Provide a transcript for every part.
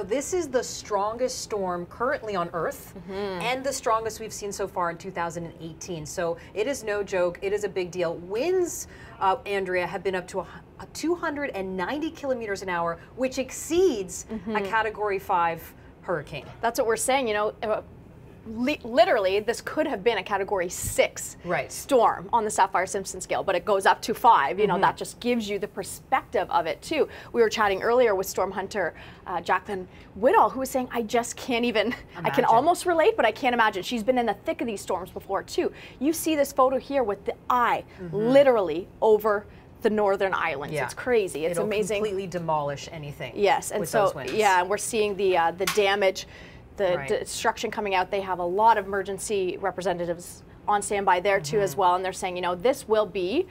this is the strongest storm currently on Earth, and the strongest we've seen so far in 2018. So it is no joke. It is a big deal. Winds, Andrea, have been up to 290 kilometers an hour, which exceeds a Category 5 hurricane. That's what we're saying. You know, literally, this could have been a Category 6 storm on the Saffir-Simpson scale, but it goes up to 5. You know, that just gives you the perspective of it, too. We were chatting earlier with storm hunter Jacqueline Whittall, who was saying, I just can't even, I can almost relate, but I can't imagine. She's been in the thick of these storms before, too. You see this photo here with the eye literally over the northern islands. It's crazy. It's amazing. Completely demolish anything. Yes, and so, yeah, we're seeing the damage, the destruction coming out. They have a lot of emergency representatives on standby there too as well, and they're saying, you know, this will be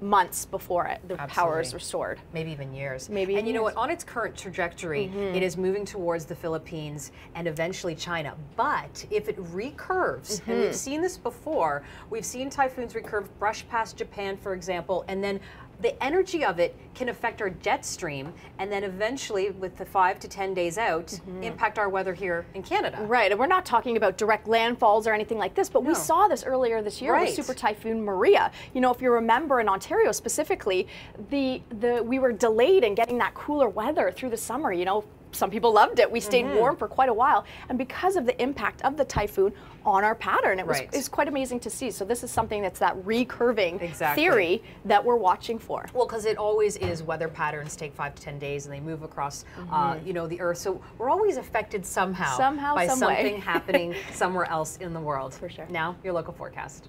months before the power is restored. Maybe even years. Maybe. And you know what? On its current trajectory, it is moving towards the Philippines and eventually China. But if it recurves, and we've seen this before, we've seen typhoons recurve, brush past Japan, for example, and then the energy of it can affect our jet stream, and then eventually, with the 5 to 10 days out, impact our weather here in Canada. Right, and we're not talking about direct landfalls or anything like this, but we saw this earlier this year with Super Typhoon Maria. You know, if you remember in Ontario specifically, we were delayed in getting that cooler weather through the summer. You know, some people loved it. We stayed warm for quite a while, and because of the impact of the typhoon on our pattern, it's quite amazing to see. So this is something that's that recurving theory that we're watching for. Well, because it always is, weather patterns take 5 to 10 days and they move across you know, the Earth. So we're always affected somehow by something happening somewhere else in the world. For sure. Now, your local forecast.